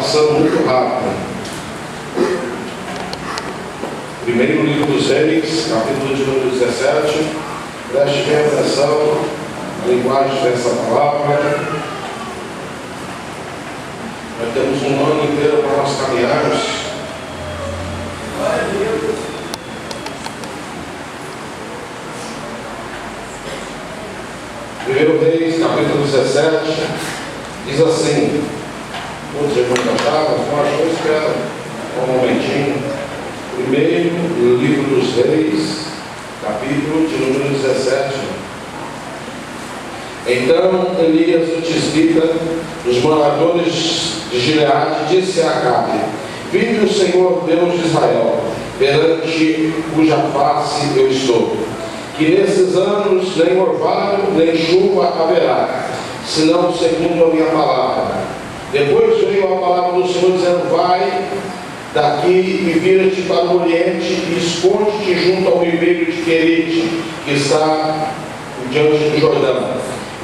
passando muito rápido. Primeiro livro dos Reis, capítulo de número 17. Preste bem atenção à linguagem dessa palavra. Nós temos um ano inteiro para nós caminharmos. Primeiro Reis, capítulo 17, diz assim: todos já vão cantar, mas eu espero um momentinho. Primeiro livro dos Reis, capítulo de número 17. Então Elias, o tisbita, dos moradores de Gileade, disse a Acabe: vive o Senhor Deus de Israel, perante cuja face eu estou, que nesses anos nem orvalho nem chuva haverá, senão segundo a minha palavra. Depois veio a palavra do Senhor dizendo: vai daqui e vira-te para o oriente e esconde-te junto ao ribeiro de Querite, que está diante do Jordão.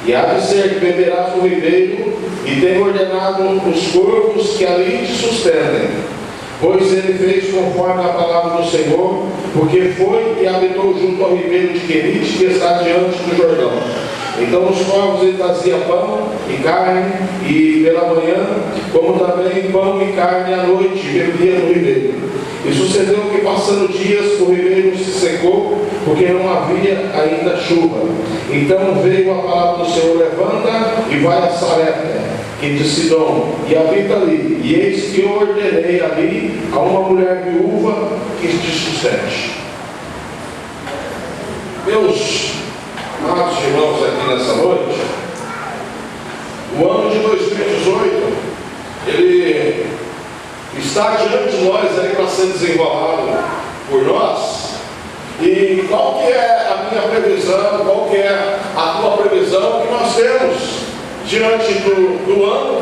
E há de ser que beberás do ribeiro, e tem ordenado os corvos que ali te sustentem. Pois ele fez conforme a palavra do Senhor, porque foi e habitou junto ao ribeiro de Querite, que está diante do Jordão. Então os corvos ele trazia pão e carne, e pela manhã, como também pão e carne à noite, bebia no ribeiro. E sucedeu que, passando dias, o ribeiro se secou, porque não havia ainda chuva. Então veio a palavra do Senhor: levanta e vai a Sarepta, que de Sidom, e habita ali. E eis que eu ordenei ali a uma mulher viúva que te sustente. Meus amados irmãos, aqui nessa noite, o ano de 2018, ele está diante de nós aí para ser desenrolado por nós. E qual que é a minha previsão, qual que é a tua previsão que nós temos diante do ano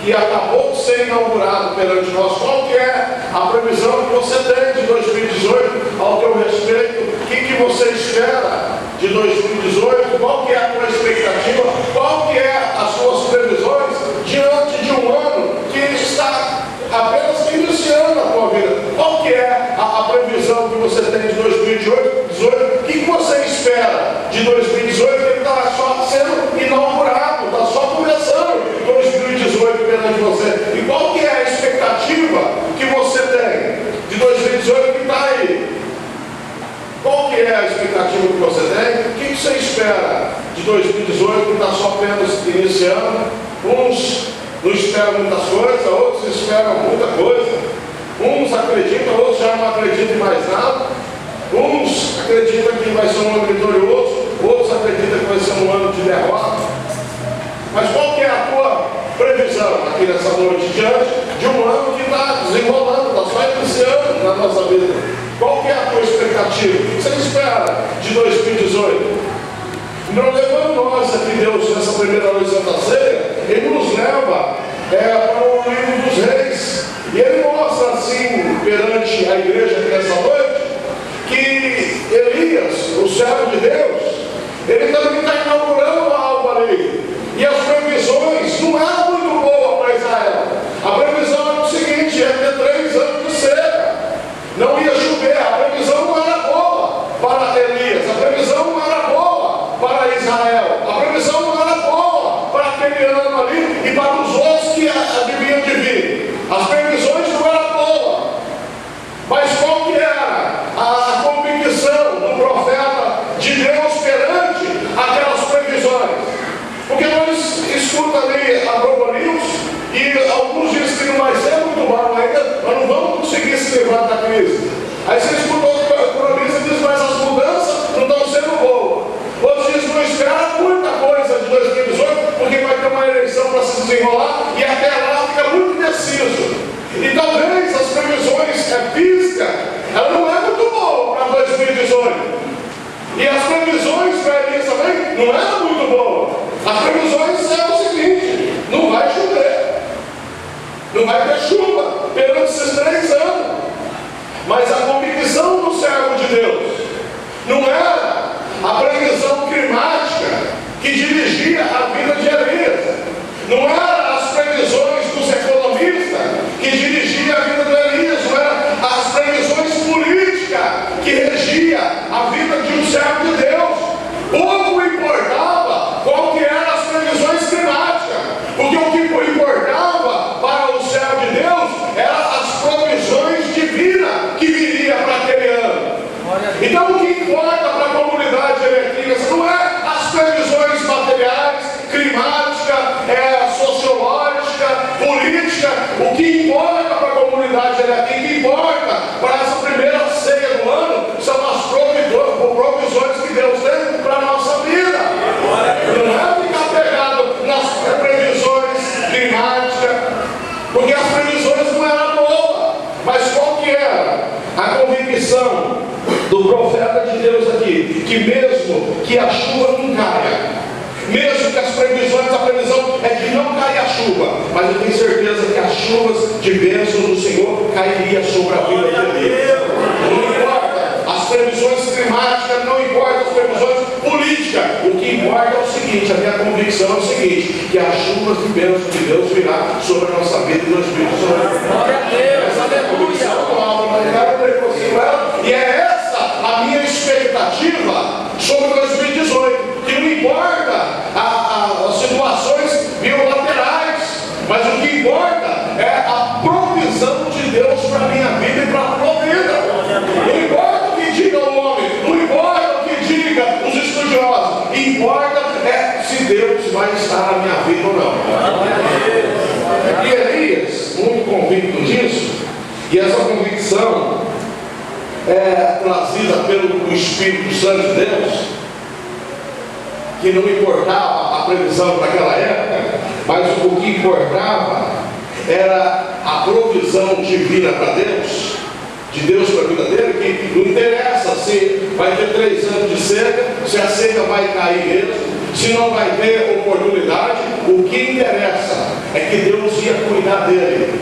que acabou de ser inaugurado perante nós? Qual que é a previsão que você tem de 2018 ao teu respeito? O que você espera de 2018? Qual que é a tua expectativa? Qual que é as suas previsões diante de um ano que está apenas iniciando a tua vida? Qual que é a previsão que você tem de 2018? O que você espera de 2018? Ele está só sendo inaugurado, está só começando 2018 perante você. E qual que é a expectativa que você tem de 2018 que está aí? Qual que é a expectativa que você tem? O que você espera de 2018 que está só apenas iniciando? Uns não esperam muitas coisas, outros esperam muita coisa. Uns acreditam, outros já não acreditam em mais nada. Uns acreditam que vai ser um ano vitorioso, outros acreditam que vai ser um ano de derrota. Mas qual que é a tua previsão aqui nessa noite, diante de um ano que está desenrolando, está só iniciando na nossa vida? Qual que é a tua expectativa? O que você espera de 2018? Então, levando nós aqui, Deus, nessa primeira noite da Santa Ceia, Ele nos leva para o livro dos Reis. E Ele mostra assim, perante a igreja aqui nessa noite, que Elias, o servo de Deus, ele também está inaugurando algo ali. E as previsões não eram muito boas para Israel. A previsão era o seguinte: ia ter 3 anos de seca, não ia chover. A previsão não era boa para Elias, a previsão não era boa para Israel, a previsão não era boa para aquele ano ali e para os outros que haviam de vir. As previsões não eram boas. Mas qual que era a convicção do profeta de Deus perante aquelas previsões? Porque nós escutamos ali a Globo News e alguns dizem que não vai ser muito mal ainda, nós não vamos conseguir se livrar da crise. Aí você escuta outro economista e diz: mas as mudanças não estão sendo boas. Outros dizem: não espera muita coisa de 2018, porque vai ter uma eleição para se desenrolar e até lá fica muito indeciso. E talvez as previsões físicas, ela não é muito boa para 2018. E as previsões para Elias também não eram muito boas. As previsões eram o seguinte: não vai chover, não vai ter chuva perante esses 3 anos. Mas a convicção do servo de Deus não era a previsão climática que dirigia a vida de Elias, não era as previsões dos economistas política, o que importa para a comunidade aqui, o que importa para essa primeira ceia do ano, são as provisões que Deus tem para a nossa vida. Não é ficar pegado nas previsões climáticas, porque as previsões não eram boas, mas qual que era? A convicção do profeta de Deus aqui, que mesmo que a chuva não caia, mesmo que as previsões, a previsão é de não cair a chuva, mas eu tenho certeza que as chuvas de bênção do Senhor cairiam sobre a vida dele. Não importa as previsões climáticas, não importa as previsões políticas, o que importa é o seguinte, a minha convicção é o seguinte, que as chuvas de bênção de Deus virá sobre a nossa vida em 2018. Glória a Deus. Essa é a convicção atual, mas quero ler com você, e é essa a minha expectativa sobre 2018, que não importa as situações bilaterais, mas o que importa é a provisão de Deus para a minha vida e para a tua vida. Não importa o que diga o homem, não importa o que diga os estudiosos, importa é se Deus vai estar na minha vida ou não. E Elias, muito convicto disso, e essa convicção é trazida pelo Espírito Santo de Deus, que não importava a previsão daquela época, mas o que importava era a provisão divina para Deus, de Deus para a vida dele, que não interessa se vai ter 3 anos de seca, se a seca vai cair mesmo, se não vai ter oportunidade, o que interessa é que Deus ia cuidar dele.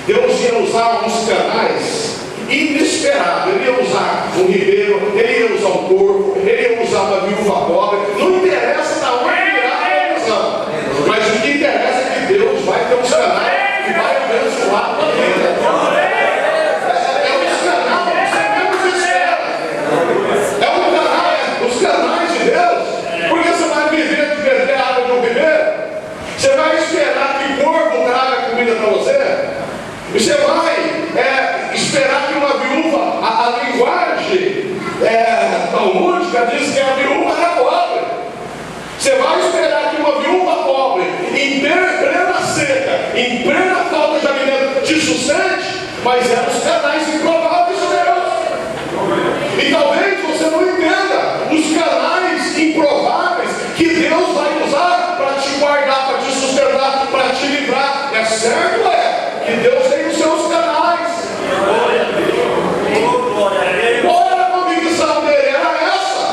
Deus ia usar uns canais inesperados. Ele ia usar um ribeiro, ele ia usar um corvo, ele ia usar uma viúva pobre. Não interessa da onde virá a provisão, mas o que interessa é que Deus vai ter uns canais que vai abençoar a vida. É os canais que você menos espera. É um canal, os canais de Deus. Porque você vai viver de beber água de um ribeiro, você vai esperar que o corvo traga comida para você, você vai esperar que uma viúva, a linguagem talmúdica diz que a viúva era pobre. Você vai esperar que uma viúva pobre, em plena seca, em plena falta de alimento, te sustente, mas eram os canais improváveis de Deus. E talvez você não entenda os canais improváveis que Deus vai usar para te guardar, para te sustentar, para te livrar. É certo, que Deus tem os seus canais. Qual era a convicção dele? Era essa.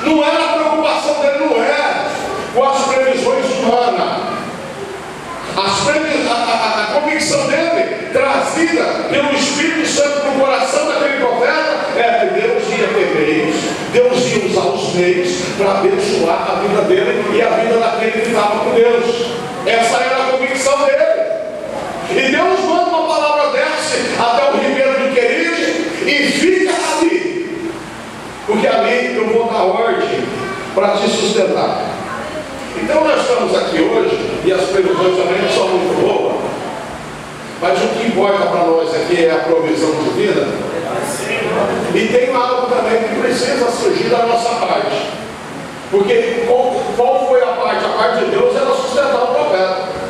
Não era a preocupação dele, não era com as previsões humanas. A convicção dele, trazida pelo Espírito Santo no coração daquele profeta, é que Deus ia ter meios, Deus ia usar os meios para abençoar a vida dele e a vida daquele que estava com Deus. Essa era a convicção dele. E Deus manda uma palavra, desce até o ribeiro do Querite e fica ali, porque ali eu vou dar ordem para te sustentar. Então nós estamos aqui hoje, e as previsões também não são muito boas, mas o que importa para nós aqui é a provisão divina. E tem algo também que precisa surgir da nossa parte, porque qual foi a parte? A parte de Deus era sustentar o profeta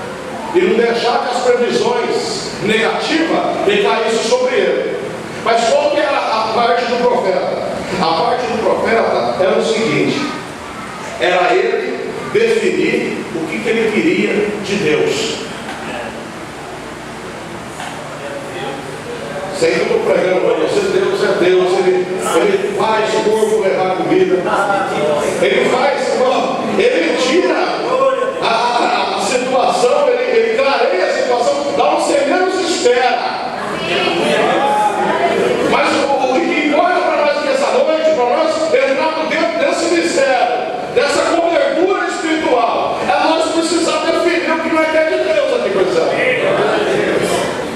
e não deixar que as previsões negativas recaíssem sobre ele. Mas qual que era a parte do profeta? A parte do profeta era o seguinte: era ele definir o que ele queria de Deus. Sei que eu estou pregando para você, Deus é Deus, ele faz o corpo levar comida, ele faz, ele tira a situação, ele clareia a situação, dá onde você menos espera. Mas o que importa para nós nessa noite, para nós entrarmos dentro desse mistério, dessa cobertura espiritual, é nós precisamos definir o que não é de Deus aqui, precisamos.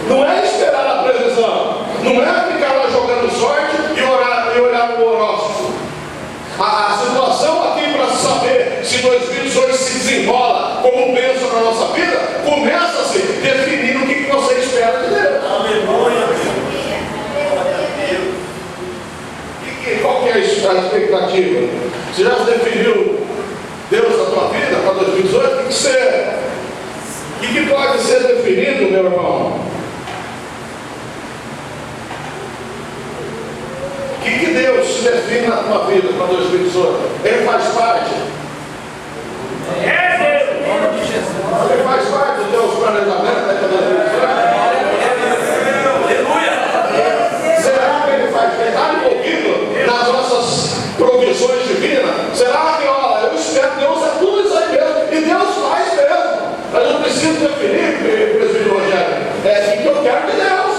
Não é esperar a previsão, não é ficar lá jogando sorte e olhar no horóscopo. A situação aqui para definido, meu irmão. O que Deus se define na tua vida para 2018? Ele faz parte. Ele faz parte do teu planejamento para 2018? Será que ele faz? Ele está envolvido nas nossas provisões divinas? Será que, olha, eu espero que Deus é tudo isso aí mesmo? E Deus faz mesmo. Mas eu preciso definir, presbítero Rogério, é assim que eu quero de Deus.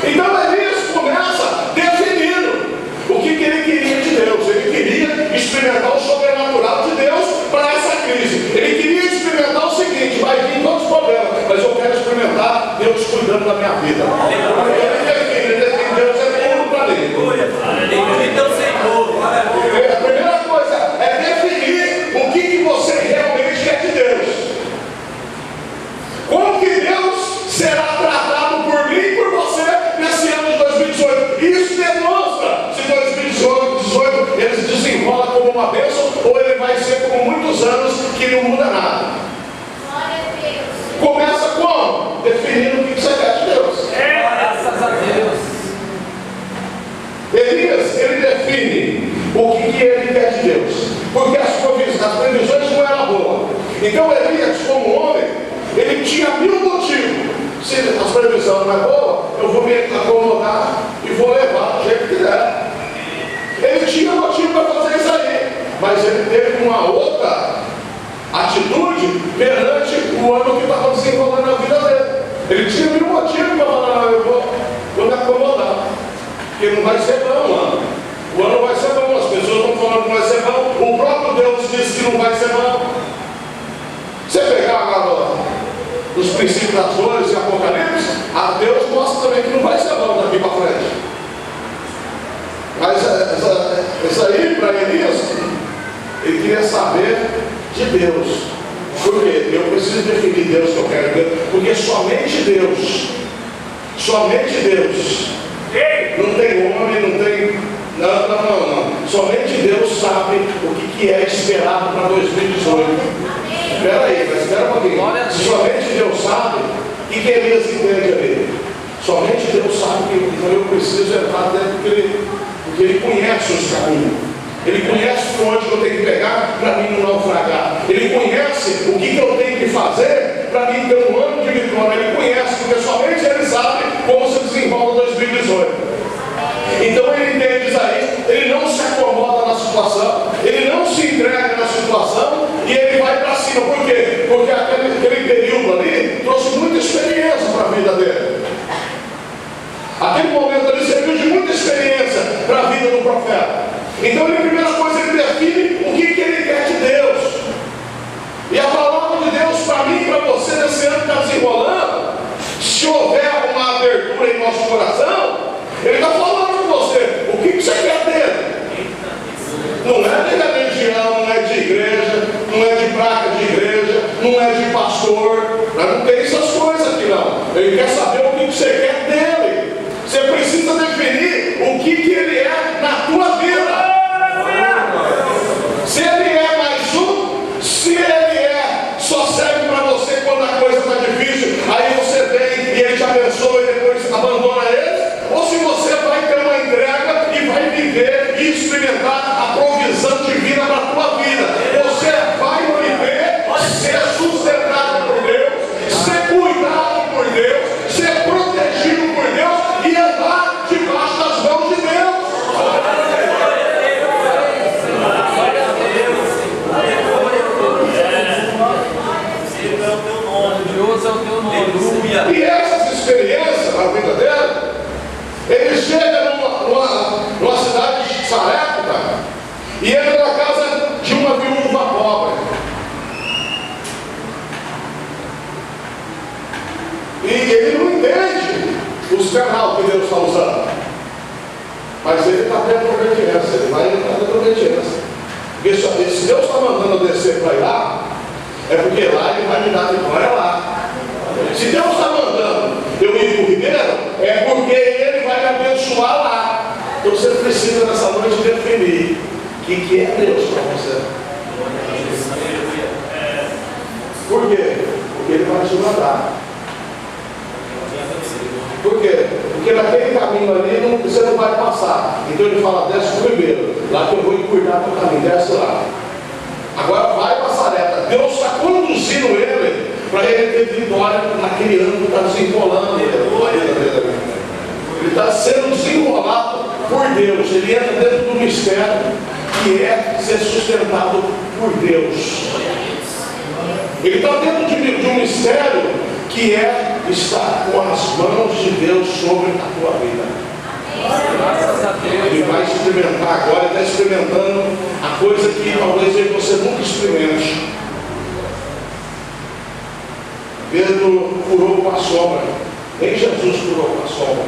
Então Elias começa definindo o que ele queria de Deus. Ele queria experimentar o sobrenatural de Deus para essa crise. Ele queria experimentar o seguinte: vai vir todos os problemas, mas eu quero experimentar Deus cuidando da minha vida. Ele define Deus é tudo para ele. A primeira coisa é definir o que você realmente quer de Deus. Como que Deus será tratado por mim e por você nesse ano de 2018? Isso demonstra se 2018 ele se desenrola como uma bênção ou ele vai ser como muitos anos que não muda nada. Começa como? Definindo o que você quer de Deus. Graças a Deus. Elias, ele define o que ele quer de Deus, porque as previsões não eram boas. Então Elias, como homem, ele tinha 1000 motivos. Se as previsões não é boa, eu vou me acomodar e vou levar do jeito que der. Ele tinha motivo para fazer isso aí, mas ele teve uma outra atitude perante o ano que estava desenrolando na vida dele. Ele tinha 1000 motivos para falar: não, eu vou me acomodar, porque não vai ser bom o ano. O ano vai ser bom, as pessoas estão falando que não vai ser bom. O próprio Deus disse que não vai ser bom. Você pegar agora os princípios das dores e Apocalipse, a Deus mostra também que não vai ser bom daqui para frente. Mas isso aí, para Elias, ele queria saber de Deus. Por quê? Eu preciso definir Deus que eu quero ver, porque somente Deus, não tem homem, não tem. Não. Somente Deus sabe o que é esperado para 2018. Espera aí, mas espera um pouquinho. Se somente Deus sabe, o que Elias entende ali? Somente Deus sabe que então eu preciso entrar dentro porque ele conhece os caminhos. Ele conhece por onde eu tenho que pegar para mim não naufragar. Ele conhece o que eu tenho que fazer para mim ter um ano de vitória. Ele conhece, porque somente ele sabe como se desenrola 2018. Então ele entende isso aí, ele não se acomoda na situação, ele não se entrega na situação e ele vai para cima. Por quê? Porque aquele período ali trouxe muita experiência para a vida dele. Aquele momento ali serviu de muita experiência para a vida do profeta. Então, a primeira coisa, ele define o que ele quer de Deus. E a palavra de Deus para mim e para você nesse ano que está desenrolando, se houver uma abertura em nosso coração, ele está falando com você o que você quer dele. Não é de religião, não é de igreja, não é de placa de igreja, não é de pastor. Não tem essas coisas aqui não. Ele quer saber o que você quer dele. Você precisa definir o que ele é na tua vida. Se ele é mais um, se ele só serve para você quando a coisa está difícil, aí você vem e ele te abençoa e depois abandona ele. Ou se você vai ter uma entrega e vai viver e experimentar a provisão divina para a tua vida. Você vai viver, ser sustentado por Deus, ser cuidado por Deus, ser protegido por Deus e andar debaixo das mãos de Deus. E essas experiências na vida dele, ele chega numa cidade de Sarepta e entra na casa de uma viúva pobre. E ele não entende os canais que Deus está usando. Mas ele está dentro da obediência, ele vai entrar dentro da obediência. Porque se Deus está mandando eu descer para ir lá, é porque lá ele vai me dar vitória lá. Se Deus está mandando eu ir para o Ribeiro, é porque ele vai me abençoar lá. Então você precisa nessa noite definir o que é Deus para você. mais um andar. Por quê? Porque naquele caminho ali você não vai passar. Então ele fala, desce primeiro, lá que eu vou cuidar do caminho, desce lá. Agora vai passar reta. Deus está conduzindo ele para ele ter vitória naquele ano que está desenrolando ele. Ele está sendo desenrolado por Deus. Ele entra dentro do mistério que é ser sustentado por Deus. Ele está dentro de um mistério que é estar com as mãos de Deus sobre a tua vida. Ele vai experimentar agora, ele está experimentando a coisa que talvez você nunca experimente. Pedro curou com a sombra, nem Jesus curou com a sombra.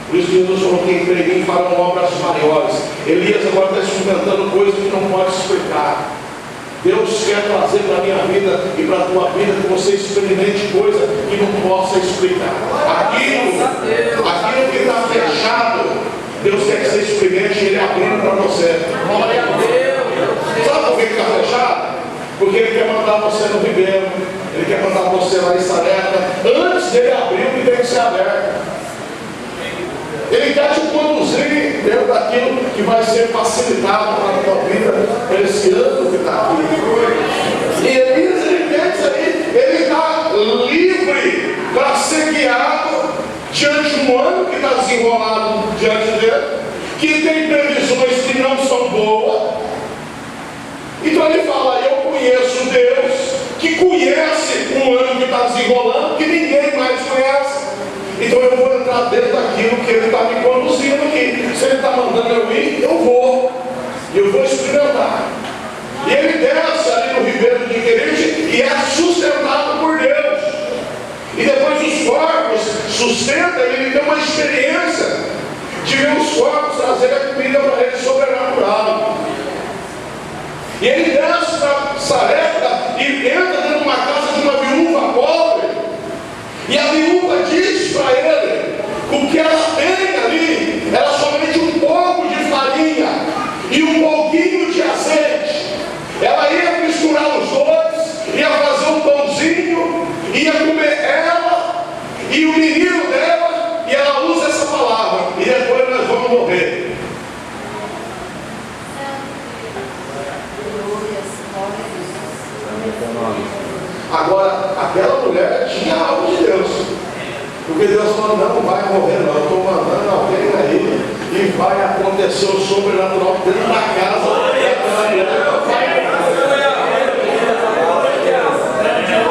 Por isso Jesus falou que entre mim farão obras maiores. Elias agora está experimentando coisas que não pode explicar. Deus quer trazer para a minha vida e para a tua vida que você experimente coisa que não possa explicar. Aquilo que está fechado, Deus quer que você experimente e Ele abrindo para você. Sabe por que está fechado? Porque Ele quer mandar você no Ribeiro, Ele quer mandar você lá em Sareta. Antes dele abrir, o que tem que ser aberto. Ele quer te conduzir dentro daquilo que vai ser facilitado para a tua vida, para esse ano que está aqui. E Elias, ele tem isso aí, ele está livre para ser guiado diante de um ano que está desenrolado diante dele, que tem previsões que não são boas. Então ele fala, eu conheço Deus, que conhece um ano que está desenrolando, que ninguém mais conhece. Então eu vou entrar dentro daquilo que Ele está me conduzindo aqui. Se Ele está mandando eu ir, eu vou. E eu vou experimentar. E ele desce ali no Ribeiro de Querite e é sustentado por Deus. E depois os corpos sustentam, ele tem uma experiência de ver os corpos trazer a comida para ele sobrenatural. E ele desce para Sarepta e entra dentro de uma casa de uma viúva pobre. E a viúva diz para ele, o que ela tem ali era somente um pouco de farinha e um pouquinho de azeite. Ela ia misturar os dois, ia fazer um pãozinho, ia comer ela e o menino dela, e ela usa essa palavra, e depois nós vamos morrer. Agora, aquela mulher tinha algo de Deus. Porque Deus falou, não vai morrer não, eu estou mandando alguém aí e vai acontecer o sobrenatural dentro da casa daquela mulher.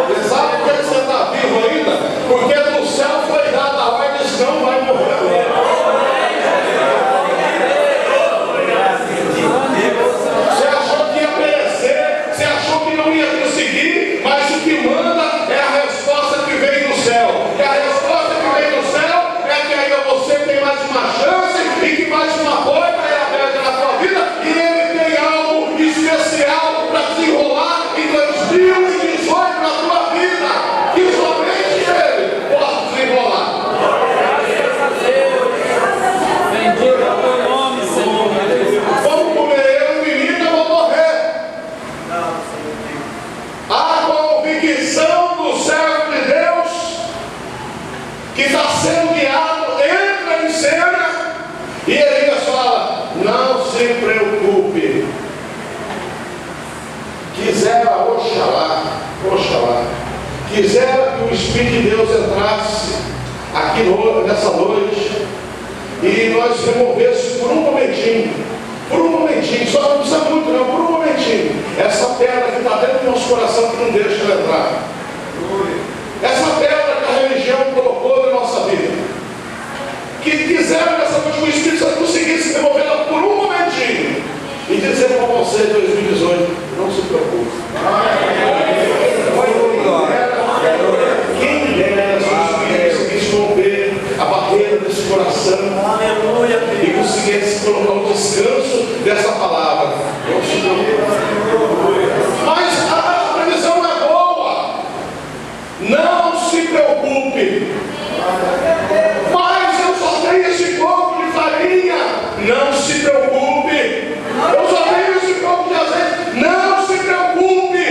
Você sabe por que você está vivo ainda? Porque do céu foi dada a ordem, não vai morrer. Você achou que ia perecer, você achou que não ia conseguir, mas o que manda é a resposta que vem do céu. E a resposta que vem do céu é que ainda você tem mais uma chance e que mais uma porta é aberta na tua vida e Ele tem algo especial para desenrolar em 2018 na tua vida, que somente Ele pode desenrolar. Bendito é o teu nome, Senhor. Vamos comer eu, menino, eu vou morrer. A convicção do servo de Deus que está sendo guiado entra em cena e Elias fala, não se preocupe. Quisera Oxalá, quisera que o Espírito de Deus entrasse aqui nessa noite e nós removesse por um momentinho, só não precisa muito não, por um momentinho, essa pedra que está dentro do nosso coração que não deixa ele entrar. Essa pedra que a religião colocou na nossa vida. Que quiseram nessa noite que o Espírito Santo conseguisse remover ela por um momentinho e dizer para você em 2018, não se preocupe. Quem dera se o Espírito conseguisse romper a barreira desse coração e conseguisse colocar o descanso dessa palavra. Não se preocupe. Mas a previsão é boa. Não se preocupe. Mas eu só tenho esse pouco de farinha. Não se preocupe. Eu só tenho esse pouco de azeite. Não se preocupe.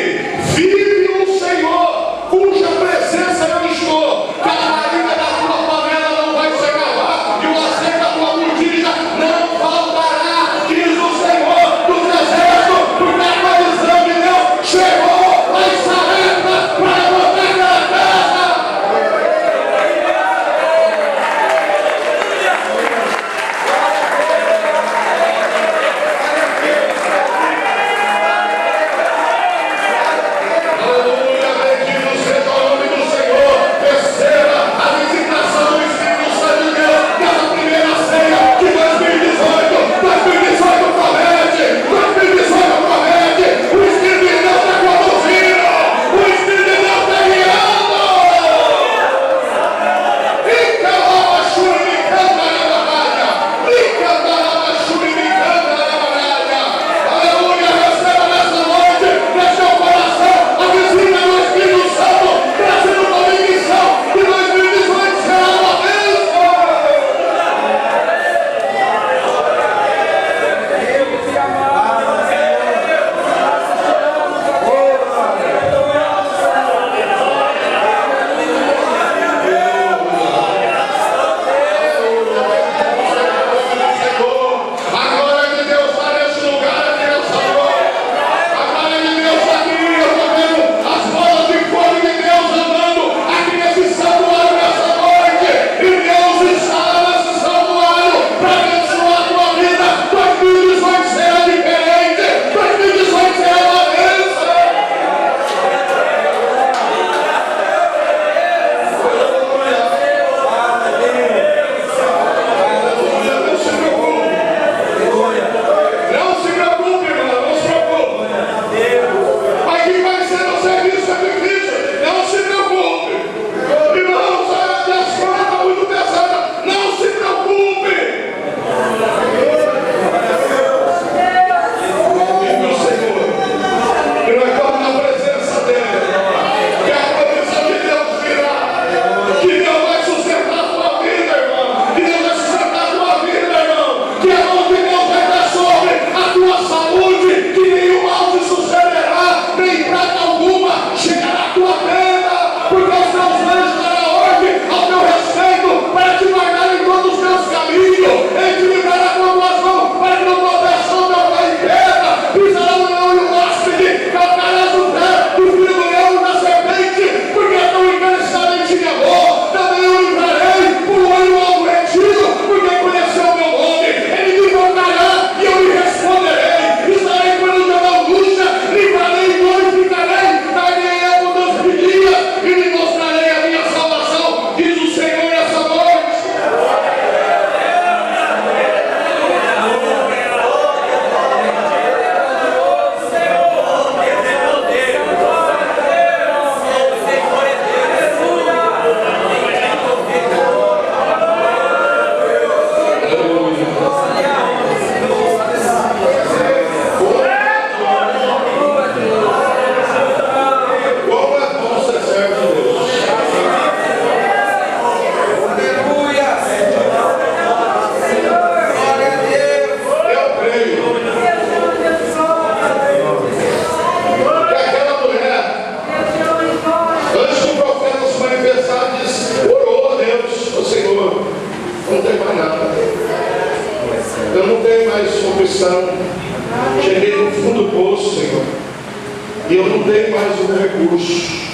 recurso.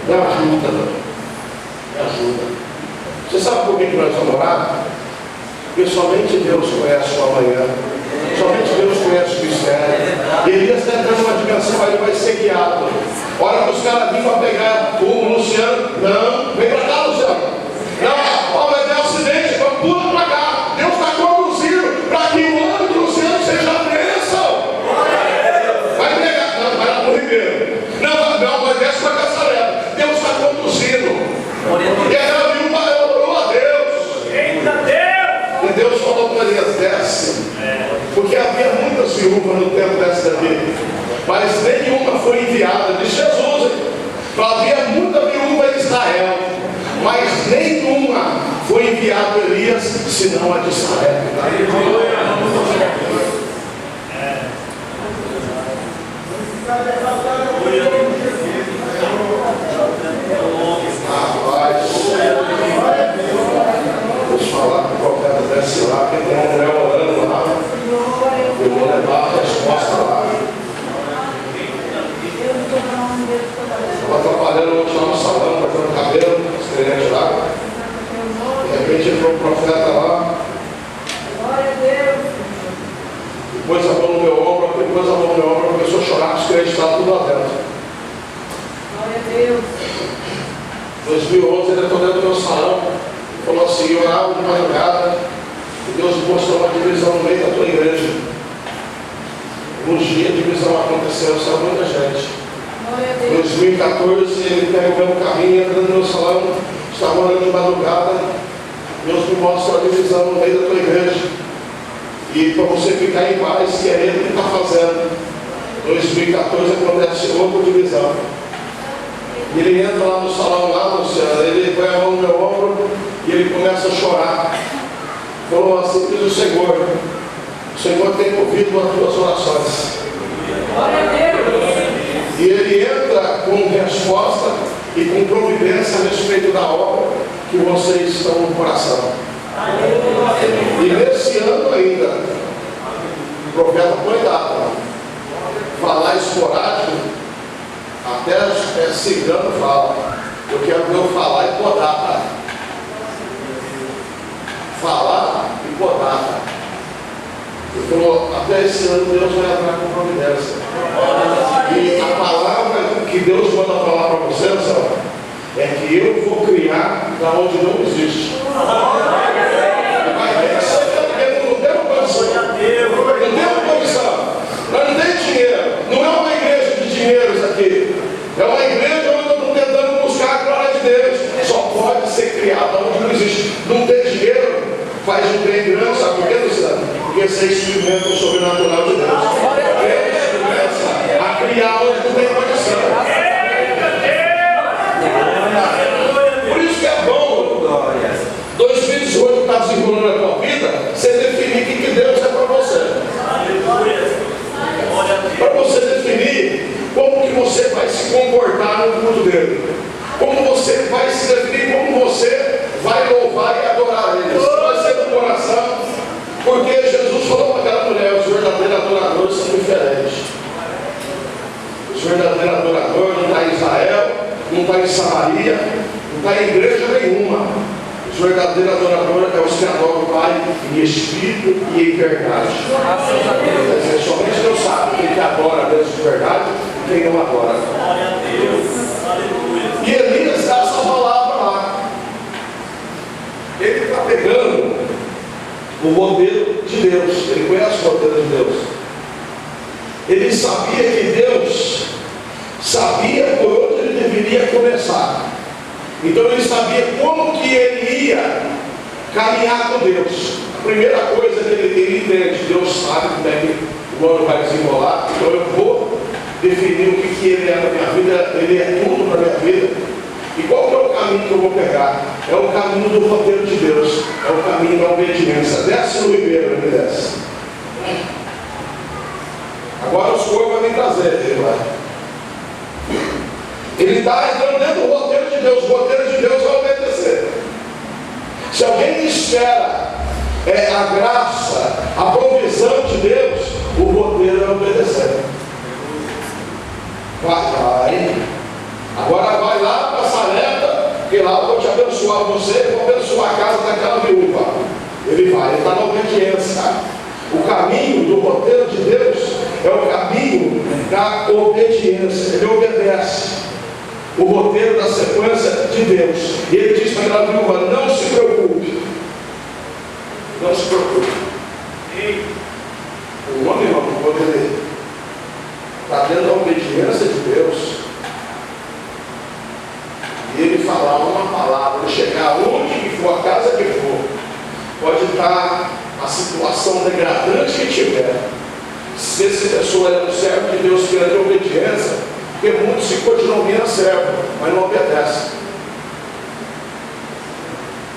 Me ajuda, me ajuda. Você sabe por que nós vamos orar? Porque somente Deus conhece o amanhã. Somente Deus conhece o mistério. E Elias está entrando numa dimensão, ele vai ser guiado. Olha que os caras vinham para pegar o Luciano. Não, vem para cá, Luciano. Não, vai ter acidente, pula para cá. Deus está conduzindo para que o ano do Luciano seja a bênção. Vai pegar, não, vai lá para o Ribeiro. Não, vai desce para Caçarela. Deus está conduzindo. E ela viu, orou a Deus. Eita Deus! E Deus falou para Elias, desce. Porque havia muitas viúvas no tempo dessa daqui, mas nenhuma foi enviada. De Jesus, havia muita viúva em Israel, mas nenhuma foi enviada Elias, senão a de Israel. Deixa eu falar com o profeta desce lá, que tem uma mulher orando lá. Eu vou levar a resposta lá. Estava trabalhando ontem lá no salão, cortando cabelo, os clientes lá. De repente entrou o profeta lá. Depois a mão no meu ombro, começou a chorar, os clientes estavam tudo lá dentro. 2011 ele entrou dentro do meu salão, falou assim: eu orava de madrugada, e Deus me mostrou uma divisão no meio da tua igreja. Um dia a divisão aconteceu, saiu muita gente. Em 2014 ele pega o meu carrinho, entra no meu salão, estava orando de madrugada. Deus me mostra a divisão no meio da tua igreja. E para você ficar em paz, que é ele que está fazendo. Em 2014 acontece outra divisão. E ele entra lá no salão, lá, Luciano, ele põe a mão no meu ombro e ele começa a chorar. Falou assim: diz o Senhor tem ouvido as tuas orações. E ele entra com resposta e com providência a respeito da obra que vocês estão no coração. E nesse ano ainda, o profeta põe data. Falar esporádico, até cigano fala. Eu quero ver eu falar e pôr data. Falar e pôr data. Ele falou: até esse ano Deus vai entrar com providência. E a palavra que Deus manda falar para você, Saul, é que eu vou criar da onde não existe. Não temos condição. Nós não temos dinheiro. Não é uma igreja de dinheiros aqui. É uma igreja onde eu estou tentando buscar a glória de Deus. Só pode ser criada onde não existe. Não ter dinheiro faz um bem grande, sabe por quê, Luciano? Porque você experimenta o sobrenatural de Deus. Deus começa a criar onde não tem condição. Por isso que é bom 2018 está desenvolvendo a tua vida, você definir o que Deus é para você. Para você definir como que você vai se comportar no culto dele. Como você vai se definir, como você vai louvar e adorar ele. Isso vai ser do coração. Porque Jesus falou para aquela mulher: os verdadeiros adoradores são diferentes. Os verdadeiros adoradores não está em Israel, não está em Samaria, não está em igreja nenhuma. Os verdadeiros adoradores é os que adoram o Pai em espírito e em verdade. Somente Deus sabe quem que adora a Deus de verdade e quem não adora. E Elias dá essa palavra lá. Ele está pegando o modelo de Deus. Ele conhece o modelo de Deus. Ele sabia que Deus sabia por onde ele deveria começar. Então ele sabia como que ele ia caminhar com Deus. A primeira coisa que ele entende: Deus sabe como é que o ano vai desenrolar. Então eu vou definir o que ele é na minha vida. Ele é tudo na minha vida. E qual que é o caminho que eu vou pegar? É o caminho do roteiro de Deus. É o caminho da obediência. Desce no ribeiro, ele desce. Agora os corvos vão me trazer, ele vai. Ele está entrando dentro do roteiro de Deus. O roteiro de Deus vai obedecer. Se alguém espera a graça, a provisão de Deus, o roteiro é obedecer. Vai. abençoar você, vou abençoar a casa daquela viúva. Ele vai, ele está na obediência. O caminho do roteiro de Deus é o caminho da obediência. Ele obedece o roteiro da sequência de Deus. E ele diz para aquela viúva: não se preocupe. Não se preocupe. O homem, irmão, quando ele está dentro da obediência de Deus, e ele falar uma palavra, ele chegar onde que for, a casa que for, pode estar a situação degradante que tiver. Se essa pessoa é um servo de Deus pela de obediência, porque muitos se continuam vindo servo, mas não obedecem.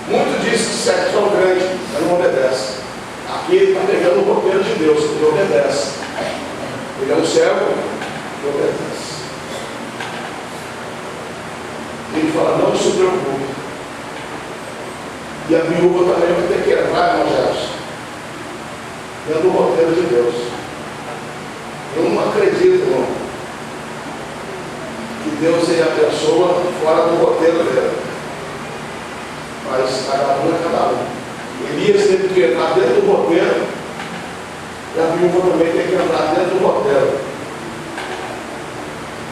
Muitos dizem que servos são grandes, mas não obedecem. Aqui ele está pegando o roteiro de Deus, ele obedece. Ele é um servo que obedece. Ele fala: não se preocupe. E a viúva também vai ter que entrar, irmão Jefferson, dentro do roteiro de Deus. Eu não acredito, irmão, que Deus seja a pessoa fora do roteiro dele. Mas cada um é cada um. Elias teve que entrar dentro do roteiro, e a viúva também tem que entrar dentro do roteiro.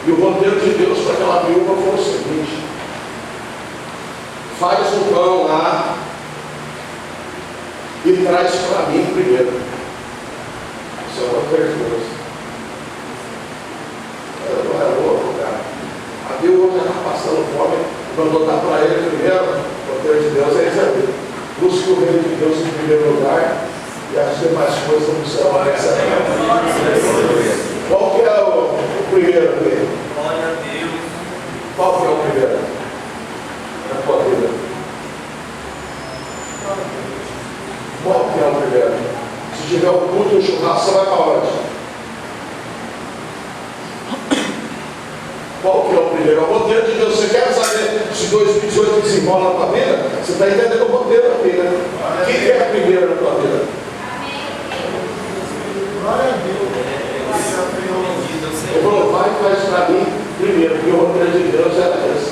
E o roteiro de Deus para aquela viúva foi o seguinte: faz o pão lá e traz para mim primeiro. Isso é uma coisa de Deus. Não é louco, cara. A viúva já está passando fome, mandou dar para ele primeiro. O roteiro de Deus é isso aí. Busque o reino de Deus em primeiro lugar, e as demais coisas no céu. Qual que é o primeiro dele? Glória a Deus. Qual que é o primeiro? Na tua vida. Qual que é o primeiro? Se tiver um culto ou churrasco, você vai para onde? Qual que é o primeiro? É o roteiro de Deus. Você quer saber se 2018 desenrola na tua vida? Você está entendendo o roteiro aqui, né? O que é o primeiro na tua vida? Glória a Deus. Ele falou: vai e faz para mim primeiro, porque o roteiro de Deus era esse.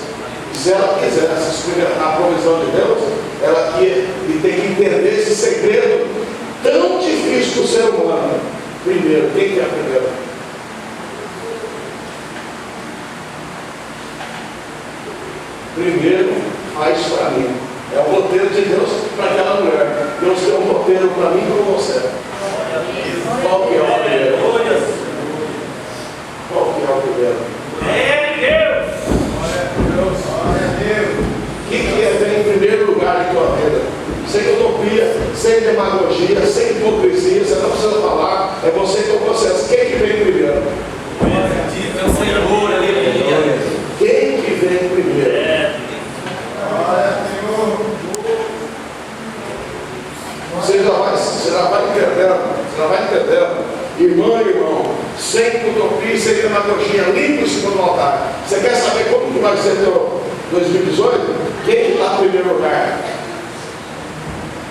Se ela quisesse experimentar a provisão de Deus, ela tem que entender esse segredo tão difícil do ser humano. Primeiro, quem que é primeiro? Primeiro, faz para mim. É o roteiro de Deus para aquela mulher. Deus tem um roteiro para mim e para você. Qual que é o primeiro? Qual que é o primeiro? O que é vem em primeiro lugar em tua vida? Sem utopia, sem demagogia, sem hipocrisia, você não precisa falar, é você que é o processo. Quem que vem primeiro? Bendito é o Senhor, aleluia. Quem que vem primeiro? Você já vai entendendo, irmã e irmão, sem utopia, sem demagogia, limpo em cima do altar. Você quer saber como que vai ser teu 2018? Quem está em primeiro lugar?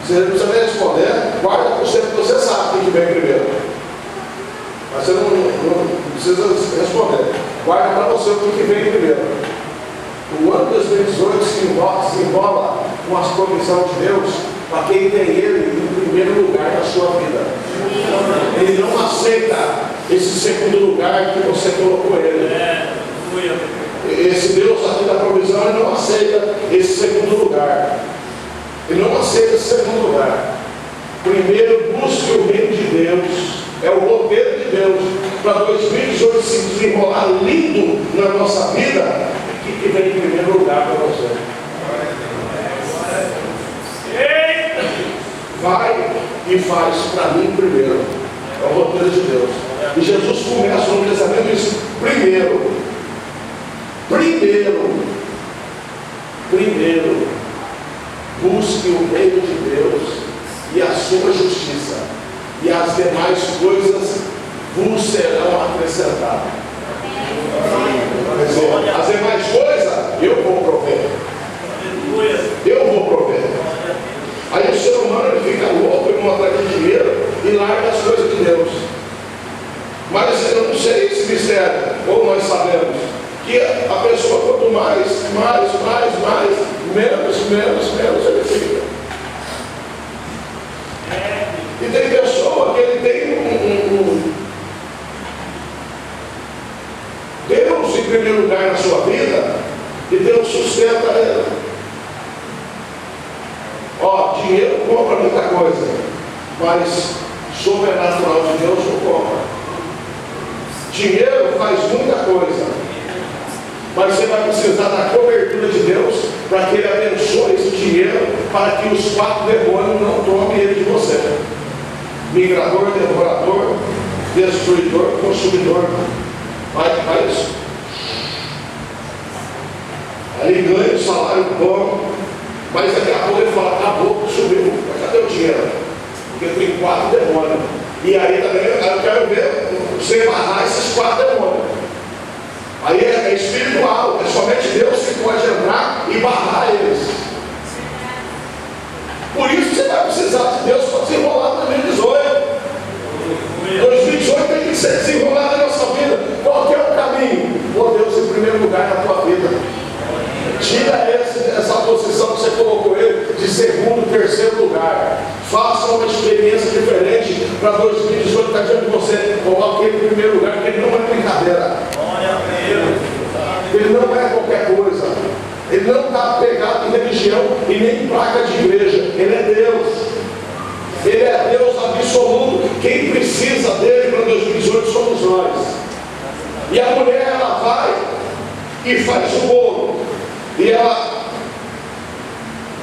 Você não precisa nem responder, guarda por cento que você sabe quem que vem primeiro. Mas você não precisa responder. Guarda para você o que vem primeiro. O ano 2018 se enrola com as provisões de Deus para quem tem Ele em primeiro lugar na sua vida. Ele não aceita esse segundo lugar que você colocou Ele. Esse Deus aqui da provisão, Ele não aceita esse segundo lugar. Ele não aceita esse segundo lugar. Primeiro, busque o reino de Deus. É o roteiro de Deus para 2018 se desenrolar lindo na nossa vida. Que vem em primeiro lugar para você. Vai e faz para mim primeiro. É o roteiro de Deus. E Jesus começa no Testamento isso. Primeiro, busque o reino de Deus e a sua justiça, e as demais coisas vos serão acrescentadas. As demais coisas eu vou prover. Eu vou prover. Aí o ser humano ele fica louco, irmão, atrás de dinheiro e larga as coisas de Deus. Mas eu não sei esse mistério, ou nós sabemos que a pessoa quanto mais menos ele fica. E tem pessoa que ele tem Deus em primeiro lugar na sua vida, e Deus sustenta ele. Ó, dinheiro compra muita coisa, mas sobrenatural de Deus não compra. Dinheiro faz muita coisa, mas você vai precisar da cobertura de Deus para que Ele abençoe esse dinheiro, para que os 4 demônios não tomem ele de você. Migrador, devorador, destruidor, consumidor. Faz isso. Aí ganha o salário bom, mas daqui a pouco ele fala, acabou, subiu, mas cadê o dinheiro? Porque tem 4 demônios. E aí também eu quero ver você barrar esses 4 demônios. Aí é espiritual, é somente Deus que pode entrar e barrar eles. Por isso você vai precisar de Deus para desenrolar 2018. 2018 tem que ser desenrolado na nossa vida. Qual que é o caminho? Pôr Deus em primeiro lugar na tua vida. Tira essa posição que você colocou ele de segundo, terceiro lugar. Faça uma experiência diferente para 2018 estar diante de você. Coloque ele em primeiro lugar, porque ele não é brincadeira. Ele não é qualquer coisa. Ele não está pegado em religião e nem em placa de igreja. Ele é Deus. Ele é Deus absoluto. Quem precisa dele para 2018 somos nós. E a mulher, ela vai e faz o bolo. E ela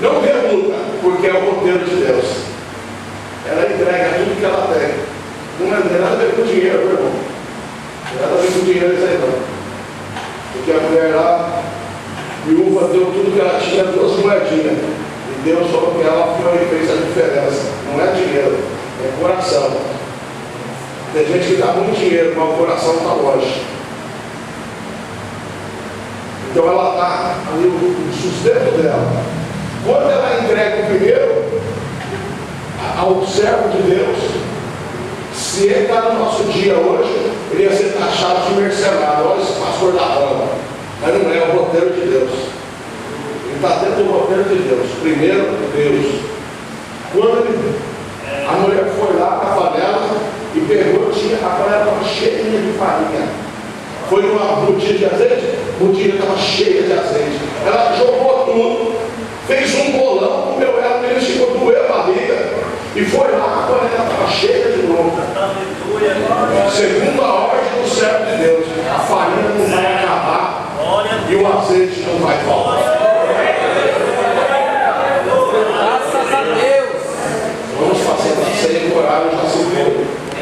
não pergunta, porque é o roteiro de Deus. Ela entrega tudo que ela tem. Não tem nada a ver com dinheiro, meu irmão. Não tem nada a ver com dinheiro isso aí não. Porque a mulher lá, viúva, deu tudo que ela tinha, 2 moedinhas. E Deus falou que ela foi e fez a diferença. Não é dinheiro, é coração. Tem gente que dá muito dinheiro, mas o coração está longe. Então ela está ali, o sustento dela. Quando ela entrega o primeiro ao servo de Deus, se ele está no nosso dia hoje, ele ia ser taxado de mercenário. Olha esse pastor da roda. Mas não é o roteiro de Deus. Ele está dentro do roteiro de Deus. Primeiro, Deus. Quando a mulher foi lá na panela e pegou, a panela estava cheia de farinha. Foi numa botija de azeite, a botija estava cheia de azeite. Ela jogou tudo, fez um bolão, comeu ela, ele chegou, doeu a barriga, e foi lá, a panela estava cheia de novo. Segundo a ordem do servo de Deus, a farinha não vai acabar e o azeite não vai faltar.